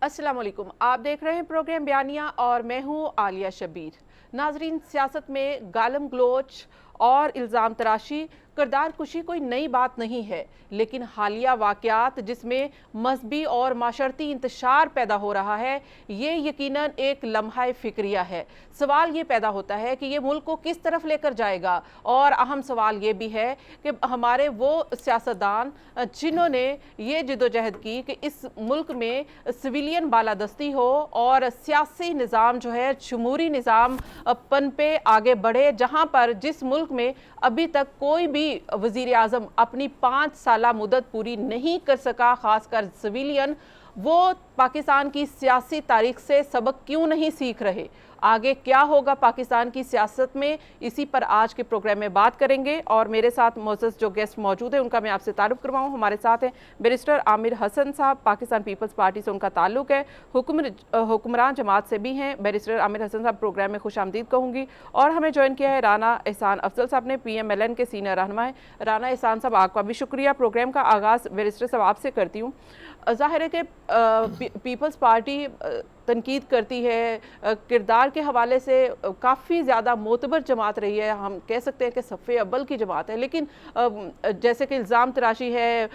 अस्सलाम वालेकुम। आप देख रहे हैं प्रोग्राम बयानिया और मैं हूं आलिया शबीर। नाजरीन, सियासत में गालम गलोच और इल्ज़ाम तराशी, किरदार कुशी कोई नई बात नहीं है, लेकिन हालिया वाक़यात जिसमें मजहबी और माशरती इंतशार पैदा हो रहा है, ये यकीनन एक लम्हा फ़िक्रिया है। सवाल ये पैदा होता है कि ये मुल्क को किस तरफ लेकर जाएगा, और अहम सवाल ये भी है कि हमारे वो सियासतदान जिन्होंने ये जिदोजहद की कि इस मुल्क में सिविलियन बालादस्ती हो और सियासी निज़ाम जो है जमहूरी निज़ाम पन पे आगे बढ़े, जहाँ पर जिस मुल्क में अभी तक कोई भी वज़ीर आज़म अपनी 5 साला मुद्दत पूरी नहीं कर सका, ख़ासकर सिविलियन, वो पाकिस्तान की सियासी तारीख से सबक क्यों नहीं सीख रहे? आगे क्या होगा पाकिस्तान की सियासत में, इसी पर आज के प्रोग्राम में बात करेंगे। और मेरे साथ मौजूद जो गेस्ट मौजूद हैं उनका मैं आपसे तारुफ करवाऊँ। हमारे साथ हैं बैरिस्टर आमिर हसन साहब, पाकिस्तान पीपल्स पार्टी से उनका ताल्लुक़ है, हुक्मरान जमात से भी हैं। बैरिस्टर आमिर हसन साहब, प्रोग्राम में खुश आमदीद कहूँगी। और हमें ज्वाइन किया है राना एहसान अफजल साहब ने, PMLN के सीनियर रहनुमा है। राना एहसान साहब, आपका भी शुक्रिया। प्रोग्राम का आगाज़ बैरिस्टर साहब आपसे करती हूँ। ज़ाहिर है कि पीपल्स पार्टी तनकीद करती है, किरदार के हवाले से काफ़ी ज़्यादा मोतबर जमात रही है, हम कह सकते हैं कि सफ़े अव्वल की जमात है, लेकिन जैसे कि इल्ज़ाम तराशी है,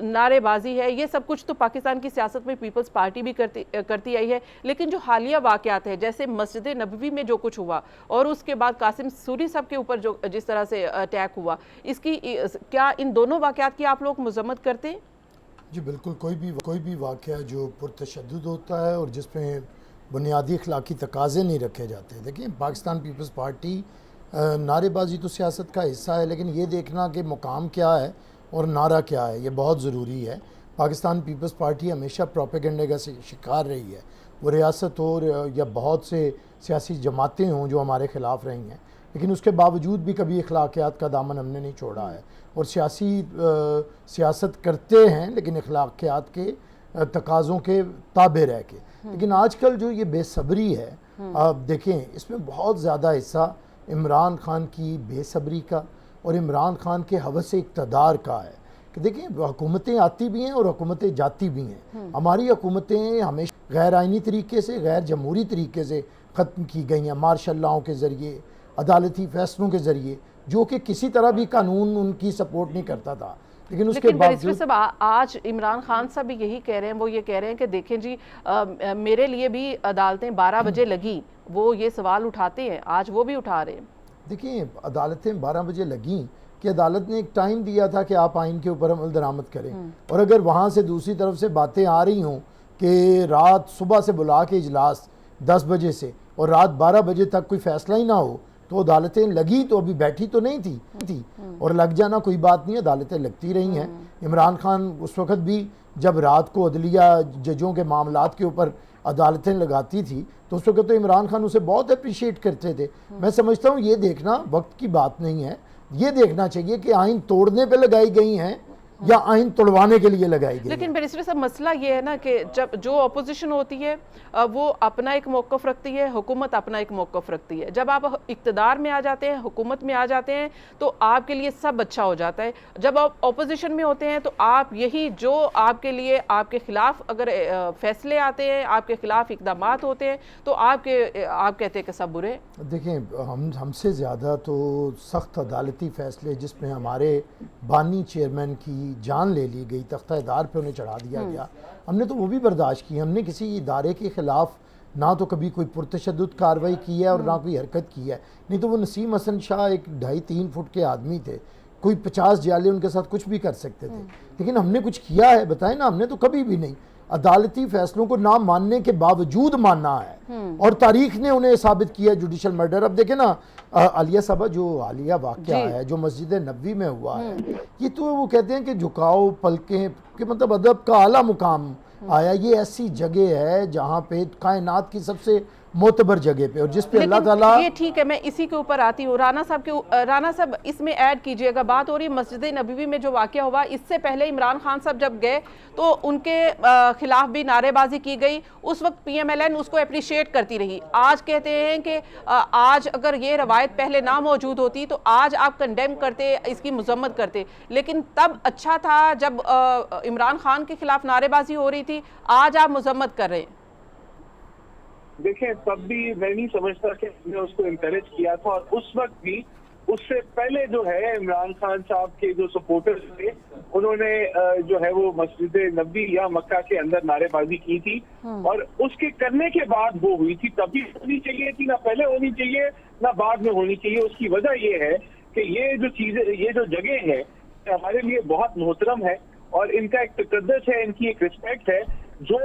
नारेबाजी है, ये सब कुछ तो पाकिस्तान की सियासत में पीपल्स पार्टी भी करती आई है। लेकिन जो हालिया वाक़यात है, जैसे मस्जिद नबवी में जो कुछ हुआ और उसके बाद कासिम सूरी साहब के ऊपर जो जिस तरह से अटैक हुआ, इसकी क्या इन दोनों वाक़यात की आप लोग मज़म्मत करते हैं? जी बिल्कुल, कोई भी वाक़या जो पुरतशद्दुद होता है और जिसमें बुनियादी अखलाकी तकाज़े नहीं रखे जाते। देखिए, पाकिस्तान पीपल्स पार्टी नारेबाजी तो सियासत का हिस्सा है, लेकिन ये देखना कि मुकाम क्या है और नारा क्या है, ये बहुत ज़रूरी है। पाकिस्तान पीपल्स पार्टी हमेशा प्रोपेगेंडे का शिकार रही है। वो रियासत हो या बहुत से सियासी जमातें हों जो हमारे ख़िलाफ़ रही हैं, लेकिन उसके बावजूद भी कभी अखलाकियात का दामन हमने नहीं छोड़ा है और सियासत करते हैं, लेकिन अखलाकियात के तकाज़ों के ताबे रह के। लेकिन आजकल जो ये बेसब्री है, आप देखें, इसमें बहुत ज़्यादा हिस्सा इमरान खान की बेसब्री का और इमरान खान के हवस इक़्तिदार का है। कि देखिए, हुकूमतें आती भी हैं और हुकूमतें जाती भी हैं। हमारी हुकूमतें हमेशा गैर आइनी तरीके से, गैर जमहूरी तरीके से ख़त्म की गई हैं, मार्शल लॉ के ज़रिए, अदालती फ़ैसलों के ज़रिए, जो कि किसी तरह भी कानून उनकी सपोर्ट नहीं करता था। लेकिन उसके बैरिस्टर साहब, आज इमरान खान साहब भी यही कह रहे हैं, वो ये कह रहे हैं कि देखें जी, मेरे लिए भी अदालतें 12 बजे लगी, वो ये सवाल उठाते हैं, आज वो भी उठा रहे हैं। देखिए, अदालतें 12 बजे लगीं कि अदालत ने एक टाइम दिया था कि आप आइन के ऊपर अमल दरामद करें, और अगर वहाँ से दूसरी तरफ से बातें आ रही हों कि रात सुबह से बुला के इजलास 10 बजे से और रात 12 बजे तक कोई फ़ैसला ही ना हो, तो अदालतें लगी तो अभी बैठी तो नहीं थी और लग जाना कोई बात नहीं, अदालतें लगती रही हैं। इमरान खान उस वक़्त भी जब रात को अदलिया जजों के मामलात के ऊपर अदालतें लगाती थी, तो उस वक़्त तो इमरान खान उसे बहुत अप्रिशिएट करते थे। मैं समझता हूँ ये देखना वक्त की बात नहीं है, ये देखना चाहिए कि आइन तोड़ने पे लगाई गई हैं या आइन तोड़वाने के लिए लगाई गई। लेकिन बैरिस्टर साहब, मसला ये है ना कि जब जो अपोजिशन होती है वो अपना एक मौक़िफ़ रखती है, हुकूमत अपना एक मौक़िफ़ रखती है। जब आप इक़्तिदार में आ जाते हैं, हुकूमत में आ जाते हैं, तो आपके लिए सब अच्छा हो जाता है। जब आप अपोजिशन में होते हैं तो आप यही जो आपके लिए आपके ख़िलाफ़ अगर फ़ैसले आते हैं, आपके ख़िलाफ़ इक़दामात होते हैं, तो आप कहते हैं कि सब बुरे। देखें, हमसे ज़्यादा तो सख्त अदालती फ़ैसले जिसमें हमारे बानी चेयरमैन की जान ले ली गई, तख्ता-ए-दार पे उन्हें चढ़ा दिया गया, हमने तो वो भी बर्दाश्त की। हमने किसी इदारे के ख़िलाफ़ ना तो कभी कोई पुरतशद्दुद कार्रवाई की है और ना कोई हरकत की है। नहीं तो वो नसीम हसन शाह एक 2.5-3 फुट के आदमी थे, कोई 50 जाले उनके साथ कुछ भी कर सकते थे। लेकिन हमने कुछ किया है, बताएं ना, हमने तो कभी भी नहीं। अदालती फैसलों को ना मानने के बावजूद मानना है और तारीख ने उन्हें साबित किया जुडिशल मर्डर। अब देखें ना, आलिया साहबा, जो आलिया वाक़या है जो मस्जिद नबवी में हुआ है, ये तो वो कहते हैं कि झुकाओ पलकें कि मतलब अदब का आला मुकाम आया। ये ऐसी जगह है जहाँ पे कायनात की सबसे मोतबर जगह पे, और जिस पे अल्लाह लेकिन ताला ये ठीक है, मैं इसी के ऊपर आती हूँ। राना साहब इसमें ऐड कीजिएगा। बात हो रही है मस्जिद नबवी में जो वाकया हुआ, इससे पहले इमरान खान साहब जब गए तो उनके खिलाफ भी नारेबाजी की गई। उस वक्त PMLN उसको अप्रिशिएट करती रही। आज कहते हैं कि आज अगर ये रवायत पहले ना मौजूद होती तो आज आप कंडेम करते, इसकी मजम्मत करते। लेकिन तब अच्छा था जब इमरान खान के खिलाफ नारेबाजी हो रही थी, आज आप मजम्मत कर रहे हैं। देखें, तब भी मैं नहीं समझता कि हमने उसको इनकरेज किया था, और उस वक्त भी उससे पहले जो है इमरान खान साहब के जो सपोर्टर्स थे उन्होंने जो है वो मस्जिद नबी या मक्का के अंदर नारेबाजी की थी, और उसके करने के बाद वो हुई थी। तभी होनी चाहिए थी, ना पहले होनी चाहिए ना बाद में होनी चाहिए। उसकी वजह ये है कि ये जो चीजें, ये जो जगह है हमारे लिए बहुत मोहतरम है, और इनका एक तकद्दुस है, इनकी एक रिस्पेक्ट है जो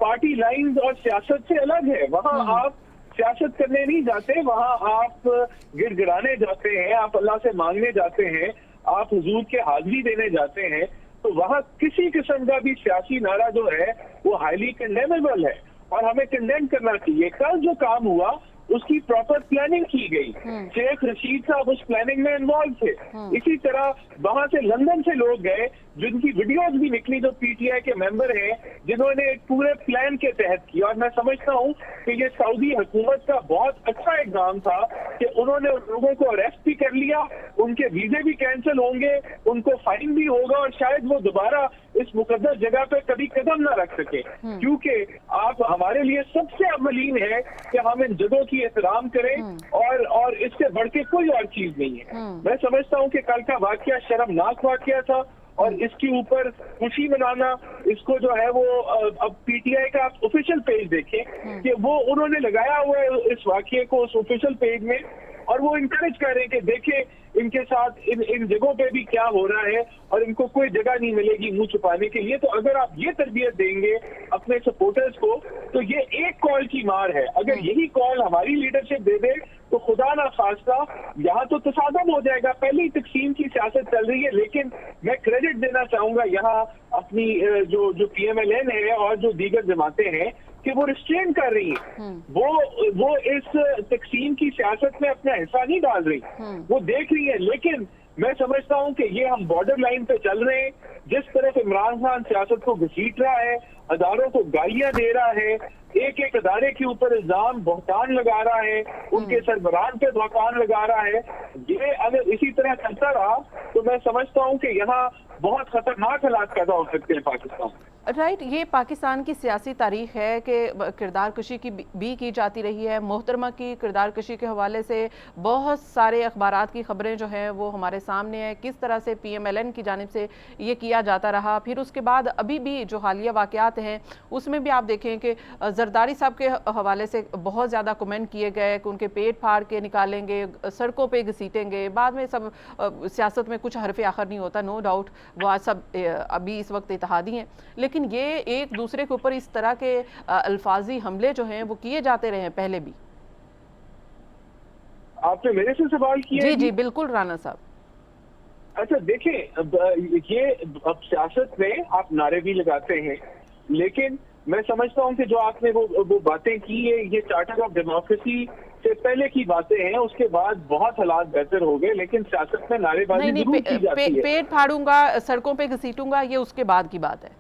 पार्टी लाइंस और सियासत से अलग है। वहाँ आप सियासत करने नहीं जाते, वहाँ आप गिड़गिड़ाने जाते हैं, आप अल्लाह से मांगने जाते हैं, आप हुजूर के हाजिरी देने जाते हैं। तो वहाँ किसी किस्म का भी सियासी नारा जो है वो हाईली कंडेमेबल है, और हमें कंडेम करना चाहिए। कल जो काम हुआ उसकी प्रॉपर प्लानिंग की गई, शेख रशीद साहब उस प्लानिंग में इन्वॉल्व थे। इसी तरह वहां से लंदन से लोग गए, जिनकी वीडियोस भी निकली, जो PTI के मेंबर हैं, जिन्होंने एक पूरे प्लान के तहत किया। और मैं समझता हूँ कि ये सऊदी हुकूमत का बहुत अच्छा एग्जाम था कि उन्होंने उन लोगों को अरेस्ट भी कर लिया, उनके वीजे भी कैंसिल होंगे, उनको फाइन भी होगा, और शायद वो दोबारा इस मुकद्दस जगह पे कभी कदम ना रख सके। क्योंकि आप हमारे लिए सबसे अवलीन है कि हम इन जगहों की एहतराम करें, और इससे बढ़ के कोई और चीज नहीं है। मैं समझता हूँ कि कल का वाकया शर्मनाक वाकया था, और इसके ऊपर खुशी मनाना, इसको जो है वो अब PTI का आप ऑफिशियल पेज देखें कि वो उन्होंने लगाया हुआ है इस वाकये को उस ऑफिशियल पेज में, और वो इंकरेज कर रहे हैं कि देखें इनके साथ इन जगहों पे भी क्या हो रहा है, और इनको कोई जगह नहीं मिलेगी मुंह छुपाने के लिए। तो अगर आप ये तरबियत देंगे अपने सपोर्टर्स को, तो ये एक कॉल की मार है। अगर यही कॉल हमारी लीडरशिप दे दे तो खुदा ना खास्ता यहाँ तो तसादम हो जाएगा। पहले ही तकसीम की सियासत चल रही है, लेकिन मैं क्रेडिट देना चाहूंगा यहाँ अपनी जो PMLN है और जो दीगर जमातें हैं कि वो रिस्ट्रेन कर रही है। वो इस तकसीम की सियासत में अपना हिस्सा नहीं डाल रही, वो देख रही है। लेकिन मैं समझता हूं कि ये हम बॉर्डर लाइन पे चल रहे हैं। जिस तरफ इमरान खान सियासत को घसीट रहा है, अदारों को गालियां दे रहा है, एक एक अदारे के ऊपर इल्जाम बहुतान लगा रहा है, उनके सरबराह पे बहुतान लगा रहा है, ये अगर इसी तरह चलता रहा तो मैं समझता हूं कि यहाँ बहुत खतरनाक हालात पैदा हो सकते हैं पाकिस्तान। राइट, ये पाकिस्तान की सियासी तारीख है कि किरदार कशी की भी की जाती रही है। मोहतरमा की किरदार कशी के हवाले से बहुत सारे अखबारात की खबरें जो हैं वो हमारे सामने हैं, किस तरह से PMLN की जानिब से ये किया जाता रहा। फिर उसके बाद अभी भी जो हालिया वाक़यात हैं उसमें भी आप देखें कि जरदारी साहब के हवाले से बहुत ज़्यादा कमेंट किए गए कि उनके पेट फाड़ के निकालेंगे, सड़कों पर घसीटेंगे। बाद में सब सियासत में कुछ हरफ आखिर नहीं होता, नो डाउट, वो आज सब अभी इस वक्त इत्तेहादी हैं। लेकिन ये एक दूसरे के ऊपर इस तरह के अल्फाजी हमले जो हैं वो किए जाते रहे हैं पहले भी। आपने मेरे से सवाल किया? जी जी बिल्कुल राना साहब। अच्छा देखें, ये अब सियासत में आप नारे भी लगाते हैं, लेकिन मैं समझता हूं कि जो आपने वो बातें की है, ये चार्टर ऑफ डेमोक्रेसी से पहले की बातें हैं। उसके बाद बहुत हालात बेहतर हो गए, लेकिन सियासत में नारेबाजी जरूर की जाती है। पेट फाड़ूंगा, सड़कों पे घसीटूंगा, ये उसके बाद की बात है।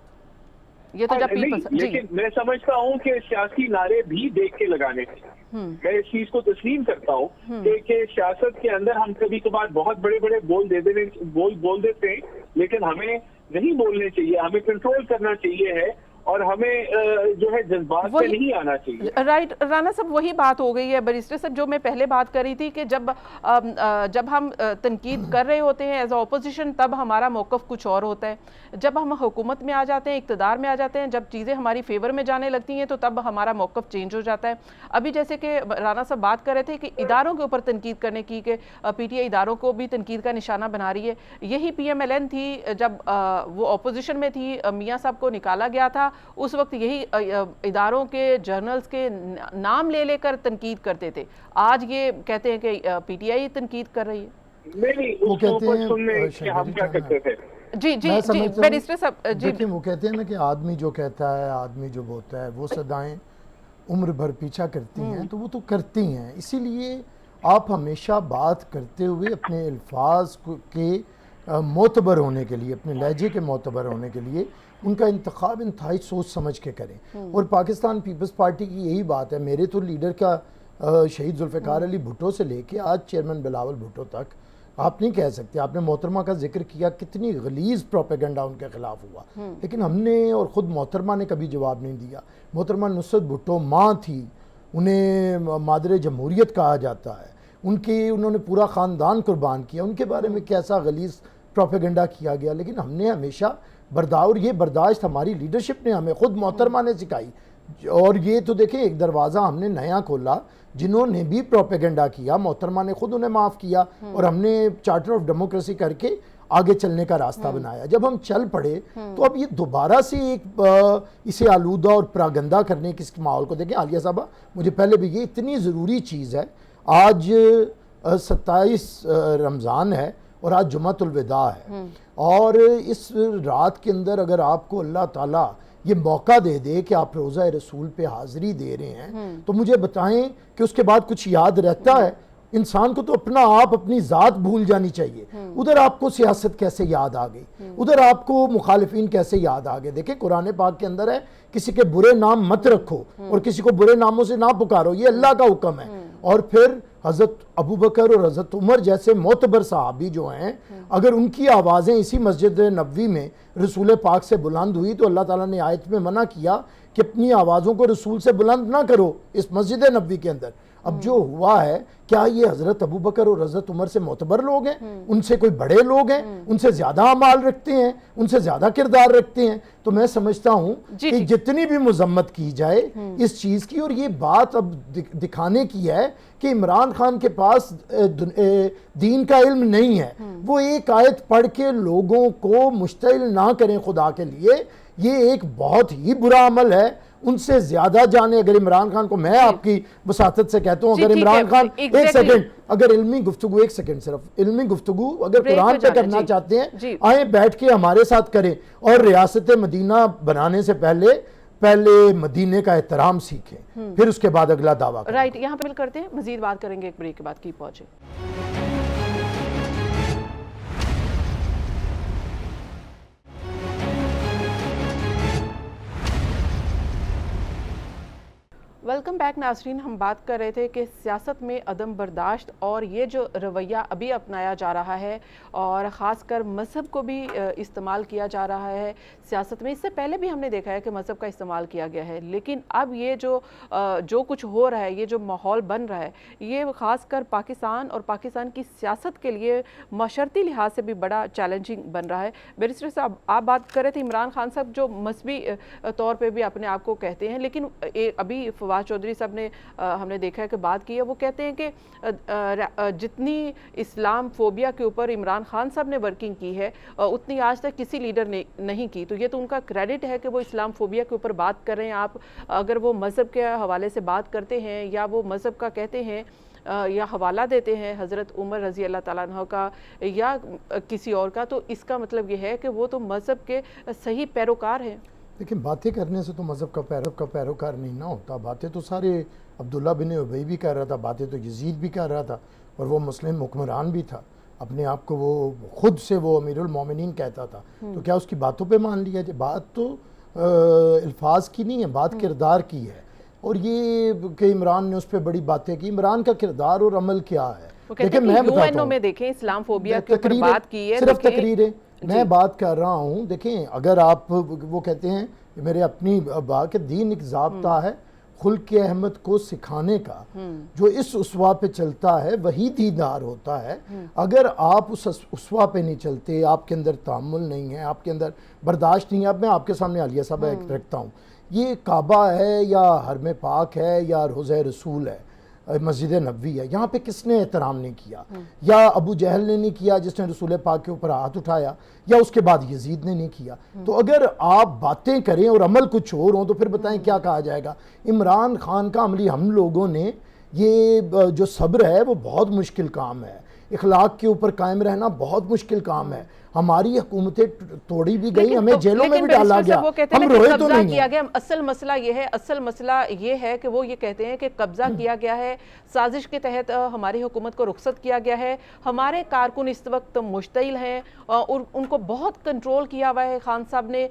ये तो जब लेकिन मैं समझता हूं कि सियासी नारे भी देख के लगाने चाहिए। मैं इस चीज को तस्लीम करता हूं कि सियासत के अंदर हम कभी कभार बहुत बड़े बड़े बोल देते हैं, लेकिन हमें नहीं बोलने चाहिए, हमें कंट्रोल करना चाहिए है, और हमें जो है जज्बात पे नहीं आना चाहिए। राइट राना साहब, वही बात हो गई है बैरिस्टर साहब जो मैं पहले बात कर रही थी कि जब हम तनकीद कर रहे होते हैं एज अपोजिशन, तब हमारा मौक़िफ़ कुछ और होता है। जब हम हुकूमत में आ जाते हैं, इक़्तिदार में आ जाते हैं, जब चीज़ें हमारी फेवर में जाने लगती हैं तो तब हमारा मौक़िफ़ चेंज हो जाता है। अभी जैसे कि राना साहब बात कर रहे थे कि इदारों के ऊपर तनकीद करने की, कि PTI इदारों को भी तनकीद का निशाना बना रही है। यही PMLN थी जब वो अपोजिशन में थी, मियाँ साहब को निकाला गया था, उस वक्त यही इदारों के जर्नल्स के नाम ले लेकर तनकीद करते थे। आज ये कहते हैं कि PTI तनकीद कर रही है। नहीं, वो कहते हैं कि हम क्या करते थे। जी जी जी बैरिस्टर साहब जी, देखिए वो कहते हैं ना कि आदमी जो कहता है, आदमी जो बोलता है वो सदाएं عمر بھر پیچھا کرتی ہیں تو وہ تو کرتی ہیں. اسی لیے آپ ہمیشہ بات کرتے ہوئے اپنے الفاظ کے معتبر ہونے کے لیے، اپنے لہجے کے معتبر ہونے کے لیے ان کا انتخاب انتہائی سوچ سمجھ کے کریں. اور پاکستان پیپلز پارٹی کی یہی بات ہے. میرے تو لیڈر کا شہید ذوالفقار علی بھٹو سے لے کے آج چیئرمین بلاول بھٹو تک آپ نہیں کہہ سکتے. آپ نے محترمہ کا ذکر کیا، کتنی غلیظ پروپیگنڈا ان کے خلاف ہوا، لیکن ہم نے اور خود محترمہ نے کبھی جواب نہیں دیا. محترمہ نصرت بھٹو ماں تھی، انہیں مادر جمہوریت کہا جاتا ہے، انہوں نے پورا خاندان قربان کیا، ان کے بارے میں کیسا غلیظ پروپیگنڈا کیا گیا. لیکن ہم نے ہمیشہ اور یہ برداشت ہماری لیڈرشپ نے ہمیں خود محترمہ نے سکھائی. اور یہ تو دیکھیں ایک دروازہ ہم نے نیا کھولا. جنہوں نے بھی پروپیگنڈا کیا محترمہ نے خود انہیں معاف کیا اور ہم نے چارٹر آف ڈیموکریسی کر کے آگے چلنے کا راستہ بنایا. جب ہم چل پڑے تو اب یہ دوبارہ سے ایک اسے آلودہ اور پراگندہ کرنے کے ماحول کو دیکھیں. عالیہ صاحبہ مجھے پہلے بھی یہ اتنی ضروری چیز ہے. آج 27 رمضان ہے اور آج جمعۃ الوداع ہے، اور اس رات کے اندر اگر آپ کو اللہ تعالیٰ یہ موقع دے دے کہ آپ روزہ رسول پہ حاضری دے رہے ہیں تو مجھے بتائیں کہ اس کے بعد کچھ یاد رہتا ہے؟ انسان کو تو اپنا آپ اپنی ذات بھول جانی چاہیے. ادھر آپ کو سیاست کیسے یاد آ گئی، ادھر آپ کو مخالفین کیسے یاد آ گئے. دیکھیں قرآن پاک کے اندر ہے کسی کے برے نام مت رکھو اور کسی کو برے ناموں سے نہ پکارو، یہ اللہ کا حکم ہے. اور پھر حضرت ابوبکر اور حضرت عمر جیسے معتبر صحابی جو ہیں، اگر ان کی آوازیں اسی مسجد نبوی میں رسول پاک سے بلند ہوئی تو اللہ تعالیٰ نے آیت میں منع کیا کہ اپنی آوازوں کو رسول سے بلند نہ کرو اس مسجد نبوی کے اندر. اب جو ہوا ہے، کیا یہ حضرت ابوبکر اور حضرت عمر سے معتبر لوگ ہیں؟ ان سے کوئی بڑے لوگ ہیں؟ ان سے زیادہ اعمال رکھتے ہیں؟ ان سے زیادہ کردار رکھتے ہیں؟ تو میں سمجھتا ہوں کہ جتنی بھی مذمت کی جائے اس چیز کی، اور یہ بات اب دکھانے کی ہے کہ عمران خان کے پاس دین کا علم نہیں ہے. وہ ایک آیت پڑھ کے لوگوں کو مشتعل نہ کریں خدا کے لیے، یہ ایک بہت ہی برا عمل ہے. ان سے زیادہ جانے اگر عمران خان کو، میں آپ کی وساطت سے کہتا ہوں، اگر عمران خان ایک سیکنڈ، اگر علمی گفتگو، ایک سیکنڈ صرف علمی گفتگو اگر قرآن پہ کرنا چاہتے ہیں، آئیں بیٹھ کے ہمارے ساتھ کریں اور ریاست مدینہ بنانے سے پہلے مدینے کا احترام سیکھیں، پھر اس کے بعد اگلا دعویٰ کریں. رائٹ، یہاں پہ مل کرتے ہیں، مزید بات کریں گے ایک بریک کے بعد. کی پہنچے ویلکم بیک ناظرین. ہم بات کر رہے تھے کہ سیاست میں عدم برداشت اور یہ جو رویہ ابھی اپنایا جا رہا ہے اور خاص کر مذہب کو بھی استعمال کیا جا رہا ہے سیاست میں. اس سے پہلے بھی ہم نے دیکھا ہے کہ مذہب کا استعمال کیا گیا ہے، لیکن اب یہ جو کچھ ہو رہا ہے، یہ جو ماحول بن رہا ہے، یہ خاص کر پاکستان اور پاکستان کی سیاست کے لیے معاشرتی لحاظ سے بھی بڑا چیلنجنگ بن رہا ہے. بیرسٹر صاحب، آپ بات کر رہے تھے عمران خان صاحب جو مذہبی طور پہ بھی اپنے آپ کو کہتے ہیں، لیکن ابھی فواد چودھری صاحب نے ہم نے دیکھا ہے کہ بات کی ہے، وہ کہتے ہیں کہ جتنی اسلام فوبیا کے اوپر عمران خان صاحب نے ورکنگ کی ہے اتنی آج تک کسی لیڈر نے نہیں کی. تو یہ تو ان کا کریڈٹ ہے کہ وہ اسلام فوبیا کے اوپر بات کر رہے ہیں. آپ اگر وہ مذہب کے حوالے سے بات کرتے ہیں یا وہ مذہب کا کہتے ہیں یا حوالہ دیتے ہیں حضرت عمر رضی اللہ تعالیٰ عنہ کا یا کسی اور کا، تو اس کا مطلب یہ ہے کہ وہ تو مذہب کے صحیح پیروکار ہیں. لیکن باتیں کرنے سے تو مذہب کا پیروکار نہیں نہ ہوتا. باتیں تو سارے عبداللہ بن ابی بھی کر رہا تھا، باتیں تو یزید بھی کر رہا تھا، اور وہ مسلم حکمران بھی تھا. اپنے آپ کو وہ خود سے وہ امیر المومنین کہتا تھا. تو کیا اس کی باتوں پہ مان لیا جائے؟ بات تو الفاظ کی نہیں ہے، بات کردار کی ہے. اور یہ کہ عمران نے اس پہ بڑی باتیں کی، عمران کا کردار اور عمل کیا ہے؟ دیکھیں میں بتاتا ہوں، میں دیکھیں اسلام فوبیا کے اوپر بات کی ہے، صرف تقریریں میں بات کر رہا ہوں. دیکھیں اگر آپ وہ کہتے ہیں میرے اپنی بات کہ دین ایک ضابطہ ہے خلق احمد کو سکھانے کا، جو اس اسوا پہ چلتا ہے وہی دیندار ہوتا ہے. اگر آپ اس اسوا پہ نہیں چلتے، آپ کے اندر تحمل نہیں ہے، آپ کے اندر برداشت نہیں ہے. اب میں آپ کے سامنے عالیہ صاحب رکھتا ہوں، یہ کعبہ ہے یا حرم پاک ہے یا روضہ رسول ہے، مسجد نبوی ہے، یہاں پہ کس نے احترام نہیں کیا؟ یا ابو جہل نے نہیں کیا جس نے رسول پاک کے اوپر ہاتھ اٹھایا، یا اس کے بعد یزید نے نہیں کیا. تو اگر آپ باتیں کریں اور عمل کچھ اور ہوں تو پھر بتائیں کیا کہا جائے گا؟ عمران خان کا عملی ہم لوگوں نے یہ جو صبر ہے وہ بہت مشکل کام ہے، اخلاق کے اوپر قائم رہنا بہت مشکل کام ہے. ہماری حکومتیں توڑی بھی گئی, لیکن ہمیں جیلوں میں لیکن بھی ڈالا بیرسٹر گیا, صاحب وہ کہتے ہیں ہم کہ روئے تو قبضہ نہیں کیا ہیں. گیا. اصل مسئلہ یہ ہے, اصل مسئلہ یہ ہے کہ وہ یہ کہتے ہیں کہ قبضہ کیا گیا ہے, سازش کے تحت ہماری حکومت کو رخصت کیا گیا ہے, ہمارے کارکن اس وقت مشتعل ہیں اور ان کو بہت کنٹرول کیا ہوا ہے خان صاحب نے.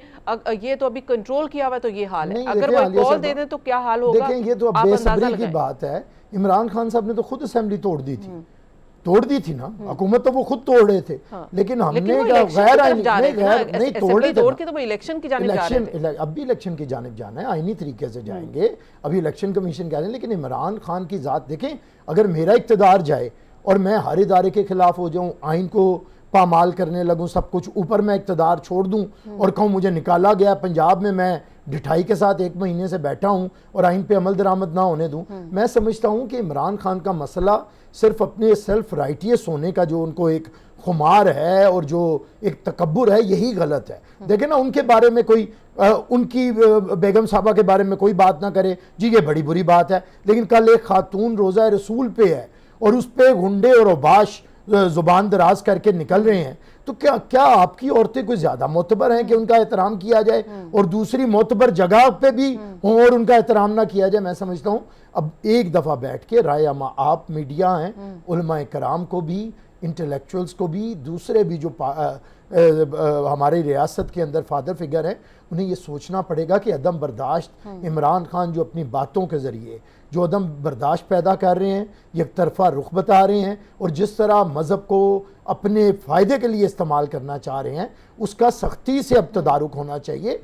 یہ تو ابھی کنٹرول کیا ہوا ہے تو یہ حال ہے, نہیں, اگر دیکھیں وہ عالیہ کال صاحبہ, دے دیں تو کیا حال ہوگا دیکھیں یہ تو اب آپ بے اندازہ صبری کی لگائیں. بات ہے. عمران خان صاحب نے تو خود اسمبلی توڑ دی تھی نا, حکومت تو وہ خود توڑ رہے تھے, لیکن ہم نے غیر آئینی نہیں توڑے تھے, توڑ کے تو وہ الیکشن کی جانب جا رہے تھے. اب بھی الیکشن کی جانب جانا ہے, آئینی طریقے سے جائیں گے, ابھی الیکشن کمیشن کہہ رہے ہیں. لیکن عمران خان کی ذات دیکھیں, اگر میرا اقتدار جائے اور میں ہر ادارے کے خلاف ہو جاؤں, آئین کو پامال کرنے لگوں, سب کچھ اوپر میں اقتدار چھوڑ دوں اور کہوں مجھے نکالا گیا پنجاب میں ڈٹھائی کے ساتھ 1 مہینے سے بیٹھا ہوں اور آئین پہ عمل درآمد نہ ہونے دوں, میں سمجھتا ہوں کہ عمران خان کا مسئلہ صرف اپنے سیلف رائٹیس ہونے کا جو ان کو ایک خمار ہے اور جو ایک تکبر ہے, یہی غلط ہے. دیکھیں نا, ان کے بارے میں کوئی ان کی بیگم صاحبہ کے بارے میں کوئی بات نہ کرے, جی یہ بڑی بری بات ہے, لیکن کل ایک خاتون روزہ رسول پہ ہے اور اس پہ گنڈے اور اوباش زبان دراز کر کے نکل رہے ہیں, تو کیا آپ کی عورتیں کوئی زیادہ معتبر ہیں کہ ان کا احترام کیا جائے اور دوسری معتبر جگہ پہ بھی ہوں اور ان کا احترام نہ کیا جائے؟ میں سمجھتا ہوں اب ایک دفعہ بیٹھ کے رائے آپ میڈیا ہیں, علماء کرام کو بھی, انٹلیکچوئلز کو بھی, دوسرے بھی جو ہماری ریاست کے اندر فادر فگر ہیں, انہیں یہ سوچنا پڑے گا کہ عدم برداشت عمران خان جو اپنی باتوں کے ذریعے جو عدم برداشت پیدا کر رہے ہیں, یک طرفہ رخ بتا رہے ہیں اور جس طرح مذہب کو اپنے فائدے کے لیے استعمال کرنا چاہ رہے ہیں, اس کا سختی سے اب تدارک ہونا چاہیے.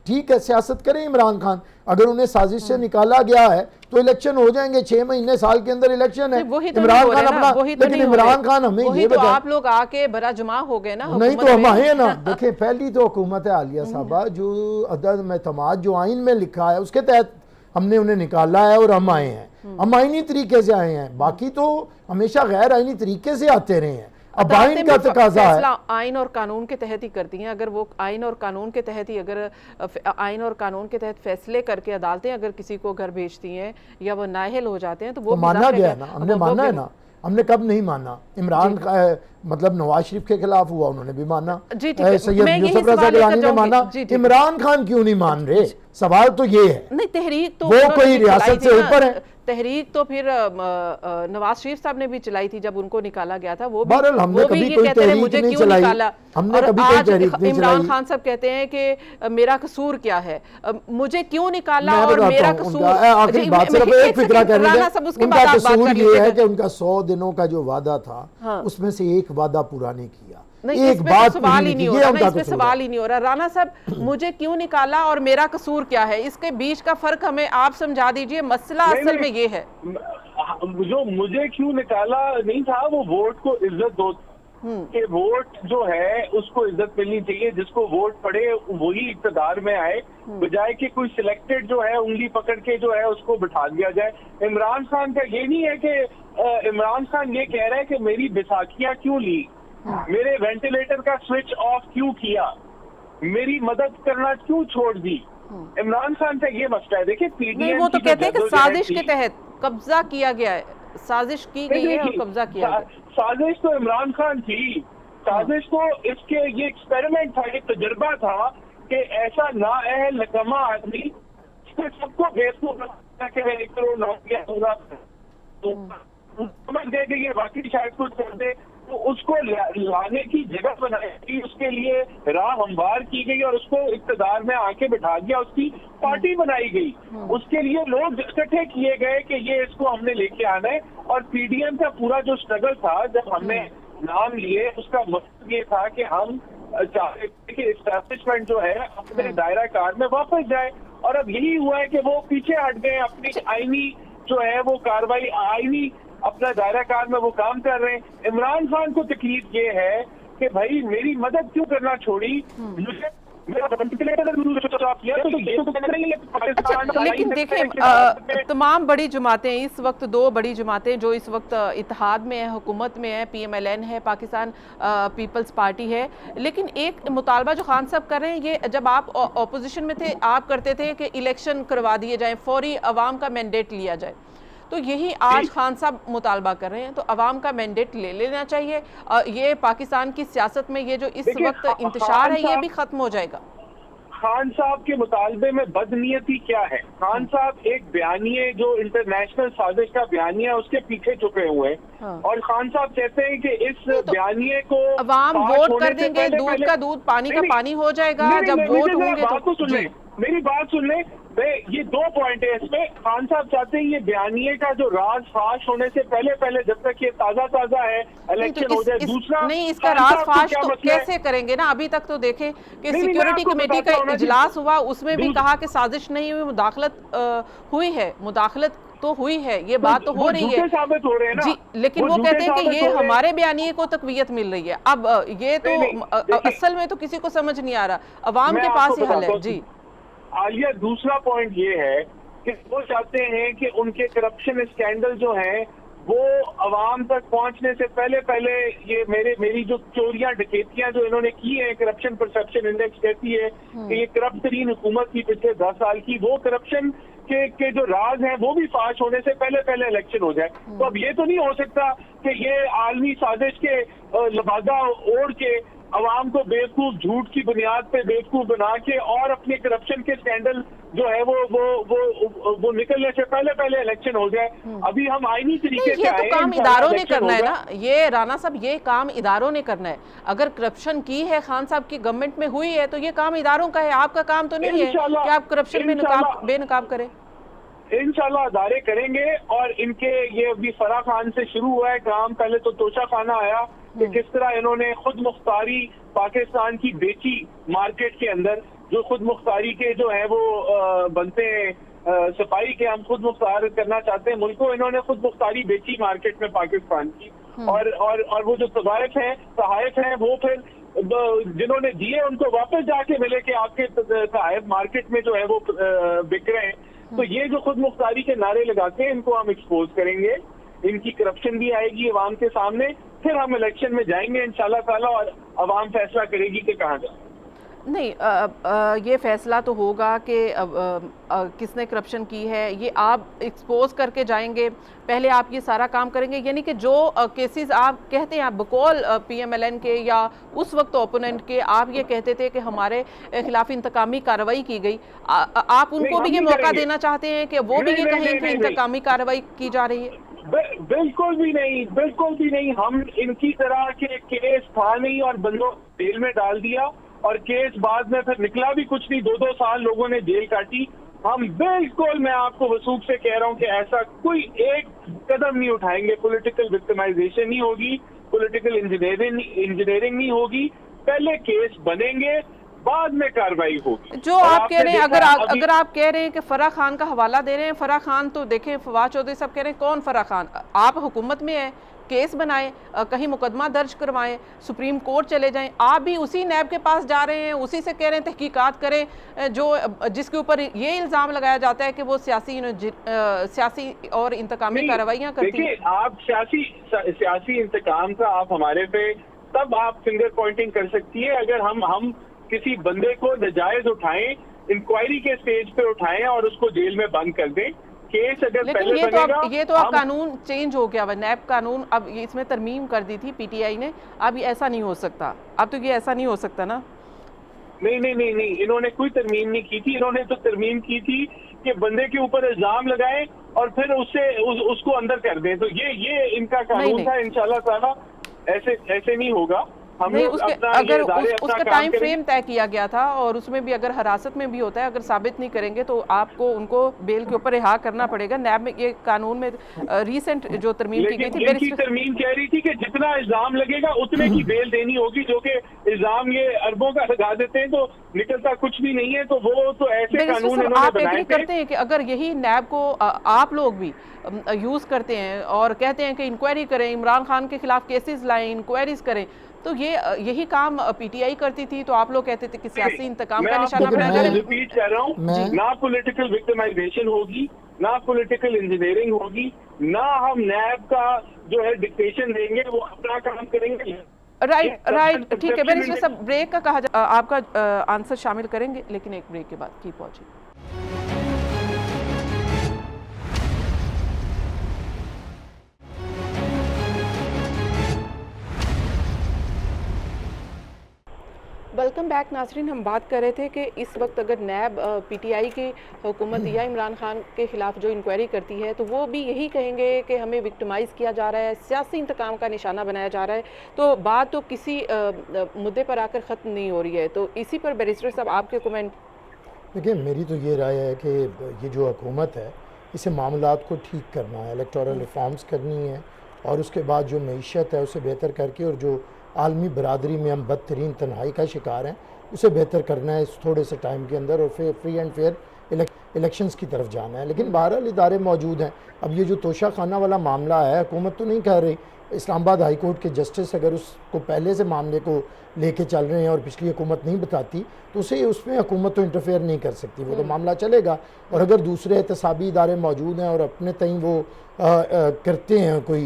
ٹھیک ہے, سیاست کریں عمران خان, اگر انہیں سازش سے نکالا گیا ہے تو الیکشن ہو جائیں گے, 6 مہینے سال کے اندر الیکشن ہے. عمران خان اپنا, لیکن عمران خان ہمیں یہ تو آپ لوگ آ کے برا جمع ہو گئے نا, نہیں تو ہم آئے نا. دیکھیں پہلی تو حکومت ہے عالیہ صاحبہ جو عدم اعتماد جو آئین میں لکھا ہے اس کے تحت ہم نے انہیں نکالا ہے اور ہم آئے ہیں, ہم آئینی طریقے سے آئے ہیں, باقی تو ہمیشہ غیر آئینی طریقے سے آتے رہے ہیں. اب آئین کا تقاضا ہے, آئین اور قانون کے تحت ہی کرتی ہیں, اگر وہ آئین اور قانون کے تحت ہی اگر آئین اور قانون کے تحت فیصلے کر کے عدالتیں اگر کسی کو گھر بھیجتی ہیں یا وہ نااہل ہو جاتے ہیں تو وہ مانا گیا ہے نا, ہم نے مانا ہے نا. ہم نے کب نہیں مانا؟ عمران مطلب نواز شریف کے خلاف ہوا, انہوں نے بھی مانا, سید یوسف رضا گیلانی نے مانا, عمران خان کیوں نہیں مان رہے؟ سوال تو یہ ہے. نہیں, تحریک تو وہ کوئی ریاست سے اوپر ہے. تحریک تو پھر نواز شریف صاحب نے بھی چلائی تھی جب ان کو نکالا گیا تھا, وہ بہرحال ہم نے کبھی کوئی تحریک نہیں چلائی, ہم نے کبھی کوئی تحریک نہیں چلائی. عمران خان صاحب کہتے ہیں کہ میرا قصور کیا ہے, مجھے کیوں نکالا اور میرا قصور. آخری بات صرف ایک فکرہ کہنے دیں, ان کا قصور یہ ہے کہ ان کا 100 دنوں کا جو وعدہ تھا اس میں سے ایک وعدہ پورا نہیں کیا. نہیں, اس میں سوال ہی نہیں ہو رہا, اس میں سوال ہی نہیں ہو رہا. رانا صاحب مجھے کیوں نکالا اور میرا قصور کیا ہے, اس کے بیچ کا فرق ہمیں آپ سمجھا دیجئے. مسئلہ اصل میں یہ ہے, جو مجھے کیوں نکالا نہیں تھا, وہ ووٹ کو عزت دو, کہ ووٹ جو ہے اس کو عزت ملنی چاہیے, جس کو ووٹ پڑے وہی اقتدار میں آئے, بجائے کہ کوئی سلیکٹڈ جو ہے انگلی پکڑ کے جو ہے اس کو بٹھا دیا جائے. عمران خان کا یہ نہیں ہے کہ عمران خان یہ کہہ رہا ہے کہ میری بیساکھیاں کیوں لی, میرے وینٹیلیٹر کا سوئچ آف کیوں کیا, میری مدد کرنا کیوں چھوڑ دی. عمران خان کا یہ مسئلہ ہے. دیکھیں پی ڈی ایم, وہ تو کہتے ہیں کہ سازش کے تحت قبضہ کیا گیا ہے, سازش کی گئی ہے اور قبضہ کیا گیا. سازش تو عمران خان تھی, سازش تو اس کے یہ ایکسپیریمنٹ تھا, ایک تجربہ تھا کہ ایسا نااہل نکما آدمی سب کو بیوقوف بنا کے 1 کروڑ نوکریاں ہوگا, سمجھ گئے کہ یہ واقعی شاید کچھ کر دے, تو اس کو لانے کی جگہ بنائی گئی, اس کے لیے راہ ہموار کی گئی اور اس کو اقتدار میں آ کے بٹھا دیا, اس کی پارٹی بنائی گئی, اس کے لیے لوگ اکٹھے کیے گئے کہ یہ اس کو ہم نے لے کے آنا ہے. اور پی ڈی ایم کا پورا جو اسٹرگل تھا جب ہم نے نام لیے, اس کا مقصد یہ تھا کہ ہم چاہتے تھے کہ اسٹیبلشمنٹ جو ہے اپنے دائرہ کار میں واپس جائے, اور اب یہی ہوا ہے کہ وہ پیچھے ہٹ گئے, اپنی آئینی جو ہے وہ کاروائی, آئینی اپنا دائرہ کار میں وہ کام کر رہے ہیں. عمران خان کو تکلیف یہ ہے کہ بھائی میری مدد کیوں کرنا چھوڑی, لیکن دیکھیں تمام بڑی جماعتیں اس وقت, 2 بڑی جماعتیں جو اس وقت اتحاد میں ہیں, حکومت میں ہیں, پی ایم ایل این ہے, پاکستان پیپلز پارٹی ہے, لیکن ایک مطالبہ جو خان صاحب کر رہے ہیں, یہ جب آپ اپوزیشن میں تھے آپ کرتے تھے کہ الیکشن کروا دیے جائیں, فوری عوام کا مینڈیٹ لیا جائے, تو یہی آج خان صاحب مطالبہ کر رہے ہیں، تو عوام کا مینڈیٹ لے لینا چاہیے. یہ پاکستان کی سیاست میں یہ جو اس وقت انتشار ہے یہ بھی ختم ہو جائے گا. خان صاحب کے مطالبے میں بدنیتی کیا ہے؟ خان صاحب ایک بیانیے جو انٹرنیشنل سازش کا بیانیہ ہے اس کے پیچھے چھپے ہوئے ہیں، اور خان صاحب کہتے ہیں کہ اس بیانیے کو عوام ووٹ کر دیں گے، دودھ کا دودھ پانی کا پانی ہو جائے گا. جب ووٹ ہوں گے تو میری بات سن لیں. یہ دو پوائنٹ ہے اس میں. خان صاحب چاہتے ہیں یہ بیانیے کا جو راز فاش ہونے سے پہلے جب تک یہ تازہ ہے الیکشن ہو جائے. دوسرا نہیں، اس کا راز فاش تو کیسے کریں گے نا؟ ابھی تک تو دیکھیں کہ سیکیورٹی کمیٹی کا اجلاس ہوا، اس میں بھی کہا کہ سازش نہیں ہوئی، مداخلت ہوئی ہے. مداخلت تو ہوئی ہے، یہ بات تو ہو رہی ہے ثابت ہو رہے ہیں نا. جی، لیکن وہ کہتے ہیں کہ یہ ہمارے بیانیے کو تقویت مل رہی ہے. اب یہ تو اصل میں تو کسی کو سمجھ نہیں آ رہا، عوام کے پاس ہی حل ہے. جی عالیہ، دوسرا پوائنٹ یہ ہے کہ وہ چاہتے ہیں کہ ان کے کرپشن اسکینڈل جو ہیں وہ عوام تک پہنچنے سے پہلے یہ میری جو چوریاں ڈکیتیاں جو انہوں نے کی ہیں، کرپشن پرسپشن انڈیکس کہتی ہے کہ یہ کرپٹ ترین حکومت کی پچھلے 10 سال کی، وہ کرپشن کے جو راز ہیں وہ بھی فاش ہونے سے پہلے الیکشن ہو جائے. تو اب یہ تو نہیں ہو سکتا کہ یہ عالمی سازش کے لبادہ اوڑھ کے عوام کو بیوقوف جھوٹ کی بنیاد پہ بیوقوف بنا کے اور اپنے کرپشن کے سکینڈل جو ہے وہ نکلنے سے پہلے الیکشن ہو جائے. ابھی ہم آئینی طریقے سے یہ تو کام اداروں نے کرنا ہے نا. یہ رانا صاحب یہ کام اداروں نے کرنا ہے. اگر کرپشن کی ہے خان صاحب کی گورنمنٹ میں ہوئی ہے تو یہ کام اداروں کا ہے، آپ کا کام تو نہیں ہے کہ آپ کرپشن میں بے نقاب کریں. انشاءاللہ ادارے کریں گے. اور ان کے یہ ابھی فرح خان سے شروع ہوا ہے کام. پہلے تو توشہ خانہ آیا کہ کس طرح انہوں نے خود مختاری پاکستان کی بیچی مارکیٹ کے اندر. جو خود مختاری کے جو ہیں وہ بنتے ہیں صفائی کے، ہم خود مختار کرنا چاہتے ہیں ملک کو، انہوں نے خود مختاری بیچی مارکیٹ میں پاکستان کی. اور وہ جو صحائف ہیں وہ پھر جنہوں نے دیے ان کو واپس جا کے ملے کہ آپ کے صحائف مارکیٹ میں جو ہے وہ بک رہے ہیں. تو یہ جو خود مختاری کے نعرے لگاتے ہیں ان کو ہم ایکسپوز کریں گے. ان کی کرپشن بھی آئے گی عوام کے سامنے. پھر ہم الیکشن میں جائیں گے انشاءاللہ تعالی اور عوام فیصلہ کرے گی کہ کہاں جائیں. نہیں، یہ فیصلہ تو ہوگا کہ کس نے کرپشن کی ہے یہ آپ ایکسپوز کر کے جائیں گے. پہلے آپ یہ سارا کام کریں گے، یعنی کہ جو کیسز آپ کہتے ہیں، آپ بقول پی ایم ایل این کے یا اس وقت اوپوننٹ کے آپ یہ کہتے تھے کہ ہمارے خلاف انتقامی کارروائی کی گئی، آپ ان کو بھی یہ موقع دینا چاہتے ہیں کہ وہ بھی یہ کہیں کہ انتقامی کارروائی کی جا رہی ہے؟ بالکل بھی نہیں. ہم ان کی طرح کے کیس تھا نہیں اور بندوں جیل میں ڈال دیا اور کیس بعد میں پھر نکلا بھی کچھ نہیں. 2 سال لوگوں نے جیل کاٹی. ہم بالکل، میں آپ کو وثوق سے کہہ رہا ہوں کہ ایسا کوئی ایک قدم نہیں اٹھائیں گے. پولیٹیکل وکٹمائزیشن نہیں ہوگی، پولیٹیکل انجینئرنگ نہیں ہوگی. پہلے کیس بنیں گے، بعد میں کارروائی ہوگی. جو آپ کہہ رہے ہیں، اگر آپ کہہ رہے ہیں کہ فرح خان کا حوالہ دے رہے ہیں، فرح خان تو دیکھیں فواد چودھری صاحب کہہ رہے ہیں کون فرح خان؟ آپ حکومت میں ہیں، کیس بنائیں، کہیں مقدمہ درج کروائیں، سپریم کورٹ چلے جائیں. آپ بھی اسی نیب کے پاس جا رہے ہیں، اسی سے کہہ رہے ہیں تحقیقات کریں جس کے اوپر یہ الزام لگایا جاتا ہے کہ وہ سیاسی اور انتقامی کارروائیاں کرتی ہیں. دیکھیں، آپ سیاسی انتقام کا آپ ہمارے پہ تب آپ فنگر پوائنٹنگ کر سکتی ہے اگر ہم کسی بندے کو ناجائز اٹھائیں، انکوائری کے سٹیج پہ اٹھائیں اور اس کو جیل میں بند کر دیں. کیس اگر پہلے بنے گا. یہ تو اب قانون چینج ہو گیا، نیب قانون اب اس میں ترمیم کر دی تھی پی ٹی آئی نے. اب یہ ایسا نہیں ہو سکتا، اب تو یہ ایسا نہیں ہو سکتا نا. نہیں، انہوں نے کوئی ترمیم نہیں کی تھی. انہوں نے تو ترمیم کی تھی کہ بندے کے اوپر الزام لگائیں اور پھر اس کو اندر کر دیں. تو یہ ان کا قانون تھا. انشاءاللہ تعالی ایسے نہیں ہوگا. اگر اس کا ٹائم فریم طے کیا گیا تھا اور اس میں بھی اگر حراست میں بھی ہوتا ہے، اگر ثابت نہیں کریں گے تو آپ کو ان کو بیل کے اوپر رہا کرنا پڑے گا. نیب میں یہ قانون میں ریسنٹ جو ترمیم کی گئی تھی، لیکن کی ترمیم کہہ رہی تھی کہ جتنا الزام لگے گا اتنے کی بیل دینی ہوگی، جو کہ الزام یہ اربوں کا لگا دیتے ہیں تو نکلتا کچھ بھی نہیں ہے. تو وہ تو ایسے قانون انہوں نے بنائے تھے. کرتے ہیں کہ اگر یہی نیب کو آپ لوگ بھی یوز کرتے ہیں اور کہتے ہیں کہ انکوائری کریں، عمران خان کے خلاف کیسز لائیں، انکوائریز کریں، تو یہی کام پی ٹی آئی کرتی تھی تو آپ لوگ کہتے تھے کہ سیاسی انتقام کا نشانہ بنا جائے. میں ریپیٹ کر رہا ہوں، نہ پولیٹیکل وکٹمائزیشن ہوگی، نہ پولیٹیکل انجینئرنگ ہوگی، نہ ہم نیب کا جو ہے ڈکٹیشن دیں گے. وہ اپنا کام کریں گے. رائٹ، ٹھیک ہے. بیرسٹر صاحب بریک کا کہا آپ کا آنسر شامل کریں گے لیکن ایک بریک کے بعد کی پہنچے. वेलकम बैक नाजरीन। हम बात कर रहे थे कि इस वक्त अगर नैब पीटीआई की हुकूमत या इमरान खान के खिलाफ जो इंक्वायरी करती है तो वो भी यही कहेंगे कि हमें विक्टिमाइज़ किया जा रहा है, सियासी इंतकाम का निशाना बनाया जा रहा है। तो बात तो किसी मुद्दे पर आकर ख़त्म नहीं हो रही है। तो इसी पर बैरिस्टर साहब आपके कमेंट। देखिए, मेरी तो ये राय है कि ये जो हुकूमत है इसे मामलात को ठीक करना है, इलेक्टोरल रिफॉर्म्स करनी है और उसके बाद जो मईशत है उसे बेहतर करके और जो आलमी बरादरी में हम बदतरीन तन्हाई का शिकार हैं उसे बेहतर करना है इस थोड़े से टाइम के अंदर और फिर फ्री एंड फेयर इलेक्शंस की तरफ जाना है। लेकिन बहरहाल इदारे मौजूद हैं। अब ये जो तोशा खाना वाला मामला है, हुकूमत तो नहीं कह रही, इस्लामाबाद हाई कोर्ट के जस्टिस अगर उसको पहले से मामले को लेके चल रहे हैं और पिछली हुकूमत नहीं बताती तो उसे उसमें हुकूमत तो इंटरफेयर नहीं कर सकती, वो तो मामला चलेगा। और अगर दूसरे एहतसाबी इदारे मौजूद हैं और अपने तय वो करते हैं कोई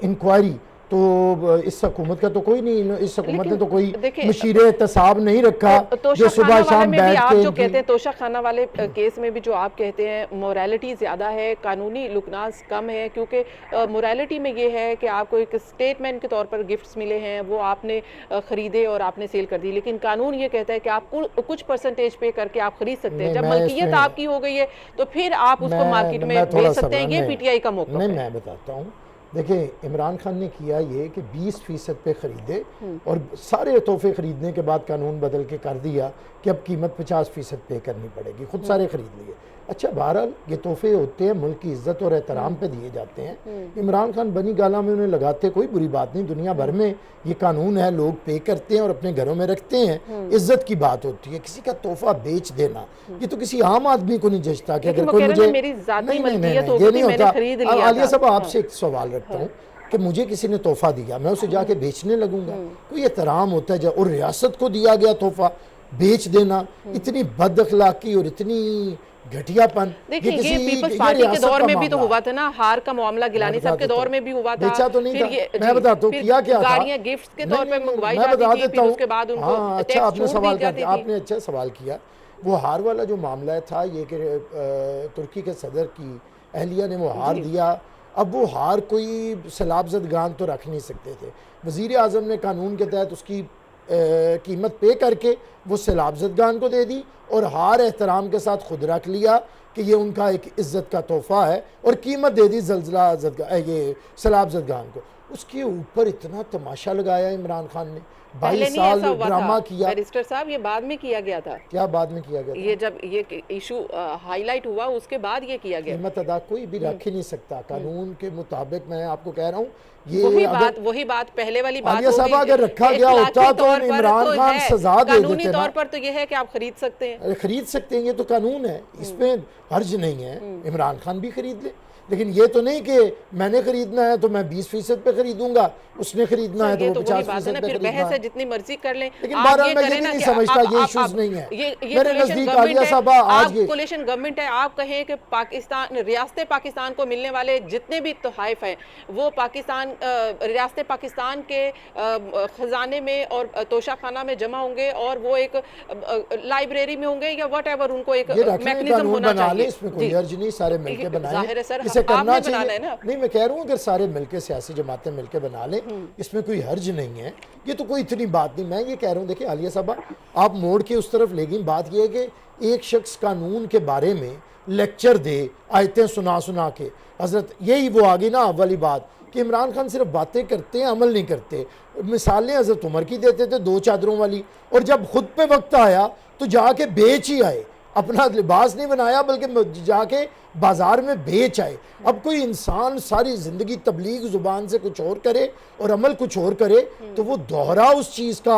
इंक्वायरी, तो इस हुकूमत का तो कोई नहीं, इस हुकूमत ने तो कोई मशीर एहतसाब नहीं रखा जो सुबह शाम बैठ आप के जो कहते हैं तोशा खाना वाले केस में भी जो आप कहते हैं मोरालिटी ज़्यादा है, कानूनी लुकनास कम है, क्योंकि मोरालिटी में ये है कि आपको एक स्टेटमेंट के तौर पर गिफ्ट्स मिले हैं, वो आपने ख़रीदे और आपने सेल कर दी। लेकिन कानून ये कहता है कि आप कुछ परसेंटेज पे करके आप ख़रीद सकते हैं। जब मलकियत आपकी हो गई है तो फिर आप उसको मार्केट में बेच सकते हैं। ये पीटीआई का मौका है। मैं बताता हूँ। देखिए, इमरान खान ने किया ये कि 20% पे ख़रीदे और सारे तोहफे ख़रीदने के बाद कानून बदल के कर दिया कि अब कीमत 50% पे करनी पड़ेगी, खुद सारे ख़रीद लिए। अच्छा, बहरहाल ये तोहफे होते हैं, मुल्क की इज़्ज़त और एहतराम पे दिए जाते हैं। इमरान खान बनी गाला में उन्हें लगाते, कोई बुरी बात नहीं, दुनिया भर में ये कानून है, लोग पे करते हैं और अपने घरों में रखते हैं, इज़्ज़त की बात होती है। किसी का तोहफा बेच देना ये तो किसी आम आदमी को नहीं जचता कि अगर कोई मुझे नहीं होता। आलिया साहब, आपसे एक सवाल रखता हूँ कि मुझे किसी ने तोहफा दिया, मैं उसे जाके बेचने लगूंगा? कोई एहतराम होता है। और रियासत को दिया गया तोहफा बेच देना, इतनी बद अखलाकी और इतनी घटियापन। देखिए, ये पीपल्स पार्टी के दौर में भी तो हुआ था ना, हार का मामला गिलानी साहब के दौर में भी हुआ था। बेचा तो नहीं था। मैं बताता हूँ किया क्या था। गाड़ियां गिफ्ट्स के तौर पे मंगवाई जाती थी, फिर उसके बाद उनको अच्छा, आपने सवाल किया, आपने अच्छा सवाल किया। वो हार वाला जो मामला था ये कि तुर्की के सदर की अहलिया ने वो हार दिया। अब वो हार कोई सैलाबज़दगान तो रख नहीं सकते थे। वज़ीर आज़म ने कानून के तहत उसकी कीमत पे करके वो सैलाबज़दगान को दे दी और हार एहतराम के साथ खुद रख लिया कि ये उनका एक इज़्ज़त का तोहफ़ा है और कीमत दे दी ये सैलाबज़दगान को। उसके ऊपर इतना तमाशा लगाया इमरान खान ने, 22 साल ड्रामा किया। बैरिस्टर साहब, ये बाद में किया गया था। क्या बाद में किया गया था? ये जब ये इशू हाईलाइट हुआ उसके बाद ये किया गया। कीमत अदा कोई भी रख ही नहीं सकता कानून के मुताबिक। मैं आपको कह रहा हूँ ये वही बात पहले वाली बात आलिया साहब, अगर रखा गया होता तो इमरान खान सजा दे देते। कानूनी तौर पर तो ये है कि आप खरीद सकते हैं। खरीद सकते हैं, ये तो कानून है, इसमें हर्ज नहीं है। इमरान खान भी खरीद ले, लेकिन ये तो नहीं कि मैंने खरीदना है तो मैं 20% पे खरीदूंगा, उसने खरीदना है तो वो 50% पे खरीदना है। जितनी मर्जी कर लें। लेकिन बहरहाल मैं ये नहीं समझता, ये इश्यूज नहीं है मेरे नजदीक। आलिया साहब, आज ये कोलिशन गवर्नमेंट है, आप कहें कि पाकिस्तान, रियासत पाकिस्तान को मिलने वाले जितने भी तोहफे हैं वो पाकिस्तान, रियासत पाकिस्तान के खजाने में और तोशा खाना में जमा होंगे और वो एक लाइब्रेरी में होंगे या वट एवर, उनको एक मैकेनिज्म होना चाहिए। इसमें कोई अर्ज नहीं, सारे मिलकर बनाएं, इसे करना चाहिए। नहीं, मैं कह रहा हूँ अगर सारे मिलके सियासी जमातें मिलके बना लें, इसमें कोई हर्ज नहीं है। ये तो कोई इतनी बात नहीं। मैं ये कह रहा हूँ, देखिए आलिया साहब, आप मोड़ के उस तरफ ले गई। बात ये है कि एक शख्स कानून के बारे में लेक्चर दे, आयतें सुना सुना के, हजरत यही वो आ गई ना वाली बात कि इमरान खान सिर्फ बातें करते हैं, अमल नहीं करते। मिसालें हजरत उमर की देते थे 2 चादरों वाली, और जब खुद पे वक्त आया तो जाके बेच ही आए, अपना लिबास नहीं बनाया बल्कि जाके बाजार में बेच आए। अब कोई इंसान सारी ज़िंदगी तबलीग ज़ुबान से कुछ और करे और अमल कुछ और करे तो वो दोहरा उस चीज़ का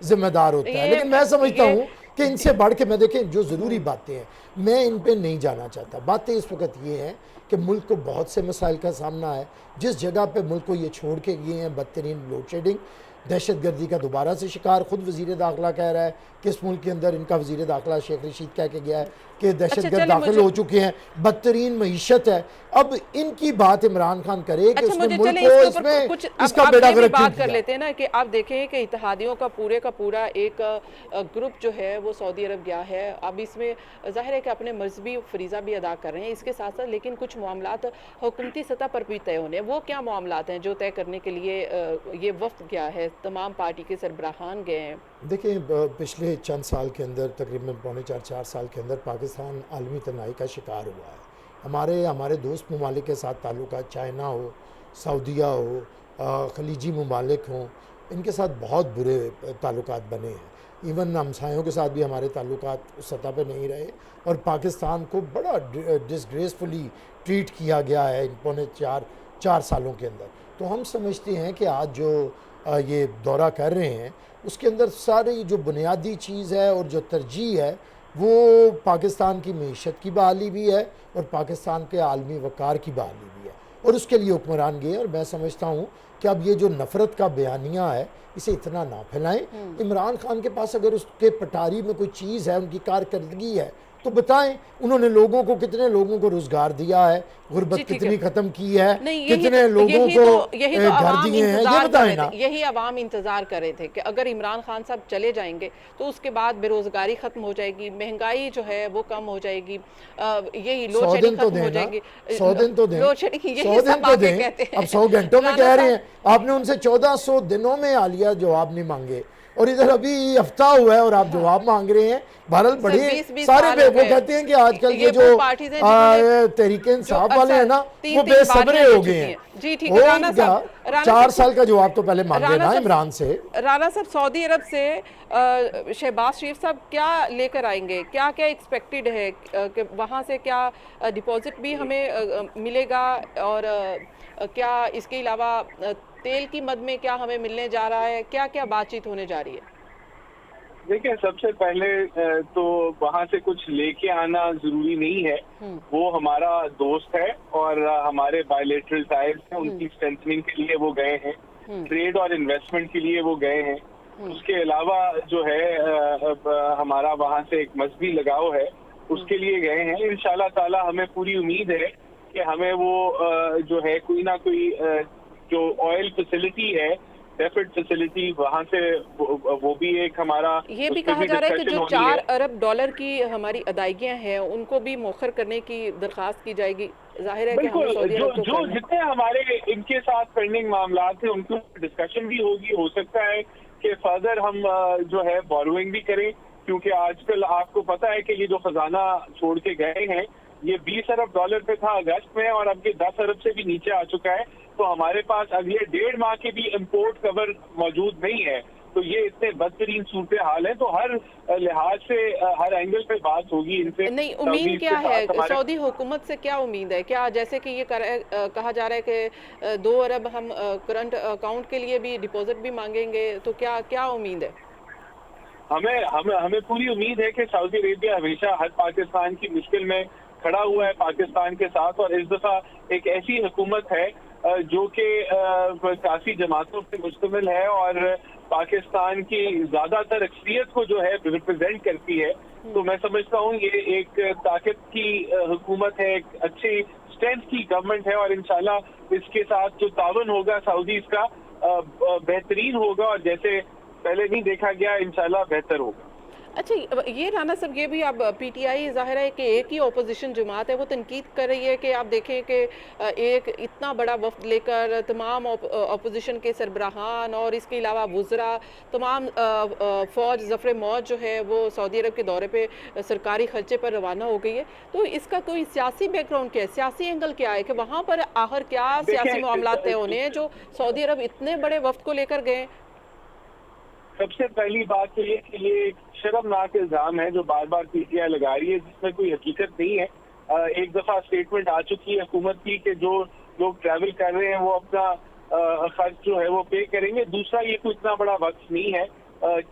जिम्मेदार होता है। लेकिन मैं समझता हूँ कि इनसे बढ़ के, मैं देखें जो ज़रूरी बातें हैं मैं इन पे नहीं जाना चाहता। बातें इस वक्त ये हैं कि मुल्क को बहुत से मसाइल का सामना है। जिस जगह पे मुल्क को ये छोड़ के गए हैं, बदतरीन लोड शेडिंग, दहशत गर्दी का दोबारा से शिकार, खुद वज़ीर दाखिला कह रहा है कि इस मुल्क के अंदर इनका वज़ीर दाखिला शेख रशीद कह के गया है कि दहशत गर्द दाखिल हो चुके हैं, बदतरीन मईशत है। अब इनकी बात इमरान खान करे कि उसने मुल्क को इसमें इसका बेड़ा गर्क बात कर लेते हैं ना कि आप देखें कि इत्तेहादियों का पूरा एक ग्रुप जो है वो सऊदी अरब गया है। अब इसमें ज़ाहिर है कि अपने मजहबी फरीज़ा भी अदा कर रहे हैं इसके साथ साथ, लेकिन कुछ मामलात हुकूमती सतह पर भी तय होने। वो क्या मामलात हैं जो तय करने के लिए ये वफ्द गया है तमाम पार्टी के सरबराहान गए हैं। देखिए पिछले चंद साल के अंदर तकरीबन पौने 4 साल के अंदर पाकिस्तान आलमी तनाई का शिकार हुआ है। हमारे दोस्त ममालिक के साथ ताल्लुकात, चाइना हो, सऊदीया हो, खलीजी ममालिक हों, इनके साथ बहुत बुरे ताल्लुकात बने हैं। इवन हमसायों के साथ भी हमारे ताल्लुकात उस सतह पे नहीं रहे और पाकिस्तान को बड़ा डिसग्रेसफुली ट्रीट किया गया है इन पौने चार सालों के अंदर। तो हम समझते हैं कि आज जो ये दौरा कर रहे हैं उसके अंदर सारी जो बुनियादी चीज़ है और जो तरजीह है वो पाकिस्तान की मीशत की बहाली भी है और पाकिस्तान के आलमी वक़ार की बहाली भी है, और उसके लिए हुक्मरान गए। और मैं समझता हूँ कि अब ये जो नफ़रत का बयानिया है इसे इतना ना फैलाएं। इमरान खान के पास अगर उसके पटारी में कोई चीज़ है, उनकी कारकर्दगी है, तो बताएं उन्होंने लोगों को, कितने लोगों को रोजगार दिया है, गुर्बत कितनी खत्म की है, कितने लोगों को घर दिए हैं, ये बताएं ना। यही अवाम इंतजार कर रहे थे कि अगर इमरान खान साहब चले जाएंगे तो उसके बाद बेरोजगारी खत्म हो जाएगी, महंगाई जो है वो कम हो जाएगी, यही लोड शेडिंग खत्म हो जाएगी। 100 दिन तो दें, 100 दिन तो दें। अब 100 घंटों में कह रहे हैं, आपने उनसे 1400 दिनों में आलिया जवाब नहीं मांगे और इधर अभी हफ्ता हुआ है और आप जवाब मांग रहे हैं। भारत बड़े सारे वो कहते हैं कि आजकल ये जो तहरीक इंसाफ वाले हैं ना वो बेसब्रे हो गए हैं। जी ठीक है राना साहब, 4 साल का जवाब तो पहले मांगे ना इमरान से। राना साहब, सऊदी अरब से शहबाज शरीफ साहब क्या लेकर आएंगे, क्या क्या एक्सपेक्टेड है कि वहाँ से क्या डिपॉजिट भी हमें मिलेगा और क्या इसके अलावा तेल की मद में क्या हमें मिलने जा रहा है, क्या क्या बातचीत होने जा रही है? देखिए, सबसे पहले तो वहाँ से कुछ लेके आना जरूरी नहीं है। वो हमारा दोस्त है और हमारे बायलैटरल टाइज हैं, उनकी स्ट्रेंथनिंग के लिए वो गए हैं, ट्रेड और इन्वेस्टमेंट के लिए वो गए हैं। उसके अलावा जो है हमारा वहाँ से एक मजहबी लगाव है, उसके लिए गए हैं। इंशाल्लाह ताला हमें पूरी उम्मीद है कि हमें वो जो है कोई ना कोई जो ऑयल फैसिलिटी है, डेफिट फैसिलिटी, वहाँ से वो भी एक हमारा ये भी कहा जा रहा है कि जो 4 अरब डॉलर की हमारी अदायगियां हैं उनको भी मौखर करने की दरखास्त की जाएगी। जाहिर है कि जो जितने हमारे इनके साथ पेंडिंग मामला थे उनको डिस्कशन भी होगी। हो सकता है कि फर्दर हम जो है बोरोइंग भी करें, क्योंकि आजकल आपको पता है कि ये जो खजाना छोड़ के गए हैं ये 20 अरब डॉलर पे था अगस्त में और अब ये 10 अरब से भी नीचे आ चुका है। तो हमारे पास अगले 1.5 माह के भी इंपोर्ट कवर मौजूद नहीं है। तो ये इतने बदतरीन सूरत हाल है, तो हर लिहाज से हर एंगल पे बात होगी इनसे। नहीं, उम्मीद क्या है सऊदी हुकूमत से, क्या उम्मीद है? क्या जैसे कि ये कहा जा रहा है कि 2 अरब हम करंट अकाउंट के लिए भी डिपॉजिट भी मांगेंगे, तो क्या क्या उम्मीद है? हमें पूरी उम्मीद है कि सऊदी अरेबिया हमेशा हर पाकिस्तान की मुश्किल में खड़ा हुआ है पाकिस्तान के साथ, और इस दफा एक ऐसी हुकूमत है जो कि सियासी जमातों पे मुश्तमिल है और पाकिस्तान की ज्यादातर अक्सरियत को जो है रिप्रेजेंट करती है। तो मैं समझता हूँ ये एक ताकत की हुकूमत है, एक अच्छी स्ट्रेंथ की गवर्नमेंट है, और इंशाल्लाह इसके साथ जो तावन होगा सऊदीज का बेहतरीन होगा और जैसे पहले नहीं देखा गया इंशाल्लाह बेहतर होगा। अच्छा, ये राना साहब, ये भी आप पीटीआई ज़ाहिर है कि एक ही अपोजिशन जमात है, वो तनकीद कर रही है कि आप देखें कि एक इतना बड़ा वफ्द लेकर तमाम अपोजिशन के सरबराहान और इसके अलावा वुज़रा, तमाम फ़ौज ज़फ़र मौज जो है वो सऊदी अरब के दौरे पे सरकारी खर्चे पर रवाना हो गई है। तो इसका कोई सियासी बैकग्राउंड क्या है, सियासी एंगल क्या है कि वहाँ पर आखिर क्या सियासी मामला तय होने हैं जो सऊदी अरब इतने बड़े वफ्द को लेकर गए? सबसे पहली बात तो ये कि ये शर्मनाक इल्जाम है जो बार बार पीटीआई लगा रही है, जिसमें कोई हकीकत नहीं है। एक दफा स्टेटमेंट आ चुकी है हुकूमत की कि जो लोग ट्रैवल कर रहे हैं वो अपना खर्च जो है वो पे करेंगे। दूसरा, ये कोई इतना बड़ा वक्त नहीं है।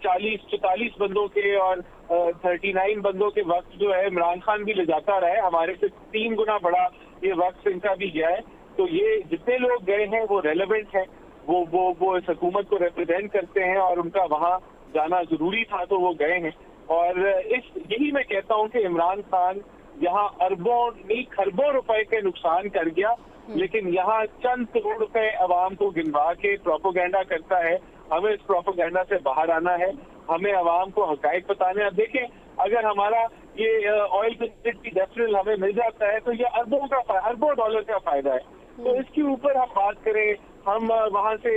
40-44 बंदों के और 39 बंदों के वक्त जो है इमरान खान भी ले जाता रहा है, हमारे से 3 गुना बड़ा ये वक्त इनका भी गया है। तो ये जितने लोग गए हैं वो रेलेवेंट है, वो इस हुकूमत को रिप्रेजेंट करते हैं और उनका वहाँ जाना जरूरी था तो वो गए हैं। और यही मैं कहता हूँ कि इमरान खान यहाँ अरबों नहीं खरबों रुपए के नुकसान कर गया, लेकिन यहाँ चंद करोड़ रुपए अवाम को गिनवा के प्रोपोगेंडा करता है। हमें इस प्रोपोगेंडा से बाहर आना है, हमें अवाम को हकायक बताने। अब देखें, अगर हमारा ये ऑयल फैसिलिटी डेफिनेटली हमें मिल जाता है तो ये अरबों डॉलर का फायदा है। تو اس کے اوپر ہم بات کریں، ہم وہاں سے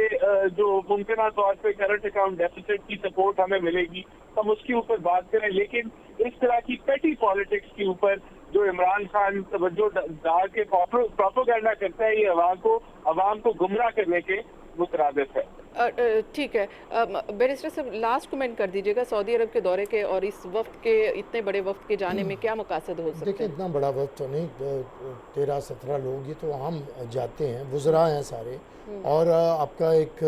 جو ممکنہ طور پہ کرنٹ اکاؤنٹ ڈیفیسٹ کی سپورٹ ہمیں ملے گی، ہم اس کے اوپر بات کریں، لیکن اس طرح کی پیٹی پالیٹکس کے اوپر جو عمران خان توجہ ڈال کے پروپیگنڈا کرتا ہے، یہ عوام کو گمراہ کرنے کے مترادف ہے۔ ٹھیک ہے، بیرسٹر صاحب لاسٹ کمنٹ کر دیجیے گا سعودی عرب کے دورے کے اور اس وفد کے، اتنے بڑے وفد کے جانے میں کیا مقاصد ہو سکتے دیکھیں ہیں؟ اتنا بڑا وقت تو نہیں، 13-17 لوگ یہ تو ہم جاتے ہیں، وزراء ہیں سارے، اور آپ کا ایک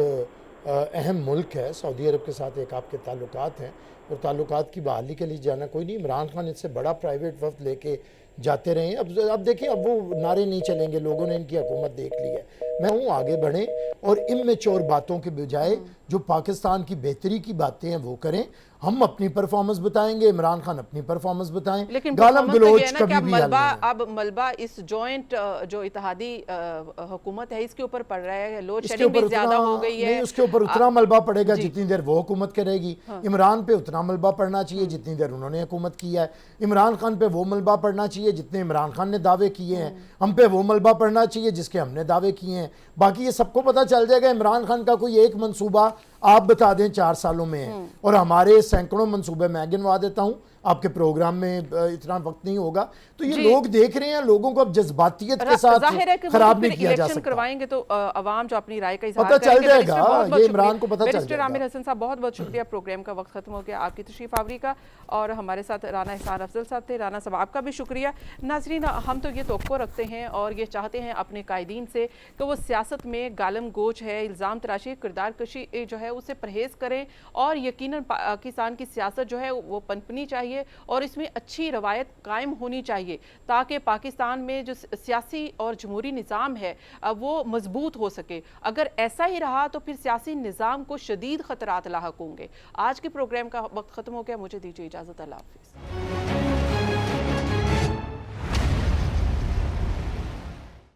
اہم ملک ہے سعودی عرب کے ساتھ، ایک آپ کے تعلقات ہیں اور تعلقات کی بحالی کے لیے جانا کوئی نہیں۔ عمران خان اس سے بڑا پرائیویٹ وفد لے کے جاتے رہے ہیں۔ اب دیکھیں، اب وہ نعرے نہیں چلیں گے، لوگوں نے ان کی حکومت دیکھ لی ہے۔ میں ہوں آگے بڑھیں اور امیچور باتوں کے بجائے جو پاکستان کی بہتری کی باتیں ہیں وہ کریں۔ ہم اپنی پرفارمنس بتائیں گے، عمران خان اپنی پرفارمنس بتائیں، لیکن گالم گلوچ کبھی بھی حل نہیں ہے۔ اب ملبہ اس جوائنٹ جو اتحادی حکومت ہے اس کے اوپر پڑ رہا ہے، لوڈ اس کے شیڈنگ بھی اوپر زیادہ ہو گئی ہے۔ نہیں، اس کے اوپر اتنا ملبہ پڑے گا جتنی دیر وہ حکومت کرے گی۔ عمران پہ اتنا ملبہ پڑنا چاہیے جتنی دیر انہوں نے حکومت کیا ہے۔ عمران خان پہ وہ ملبہ پڑنا چاہیے جتنے عمران خان نے دعوے کیے ہیں، ہم پہ وہ ملبہ پڑنا چاہیے جس کے ہم نے دعوے کیے ہیں۔ باقی یہ سب کو پتہ چل جائے گا عمران خان کا کوئی ایک منصوبہ آپ بتا دیں 4 سالوں میں ہے، اور ہمارے سینکڑوں منصوبے میں گنوا دیتا ہوں، آپ کے پروگرام میں اتنا وقت نہیں ہوگا۔ تو یہ لوگ دیکھ رہے ہیں، لوگوں کو اب جذباتیت کے ساتھ ظاہر ہے کہ خراب نہیں کیا جا الیکشن سکتا۔ کروائیں گے تو عوام جو اپنی رائے کا اظہار پتہ چل کریں گے۔ جائے بیرسٹر گا، بہت بہت یہ شکریہ۔ عمران کو پتہ چل بیرسٹر جائے گا۔ عامر حسن صاحب بہت بہت شکریہ، پروگرام کا وقت ختم ہو گیا، آپ کی تشریف آوری کا، اور ہمارے ساتھ رانا احسان افضل صاحب تھے۔ رانا صاحب آپ کا بھی شکریہ۔ ناظرین، ہم تو یہ توقع رکھتے ہیں اور یہ چاہتے ہیں اپنے قائدین سے کہ وہ سیاست میں گالم گوچ ہے، الزام تراشی، کردار کشی جو ہے اسے پرہیز کریں، اور یقیناً پاکستان کی سیاست جو ہے وہ پنپنی چاہیے اور اس میں اچھی روایت قائم ہونی چاہیے، تاکہ پاکستان میں جو سیاسی اور جمہوری نظام ہے وہ مضبوط ہو سکے۔ اگر ایسا ہی رہا تو پھر سیاسی نظام کو شدید خطرات لاحق ہوں گے۔ آج کے پروگرام کا وقت ختم ہو گیا، مجھے دیجیے اجازت، اللہ حافظ۔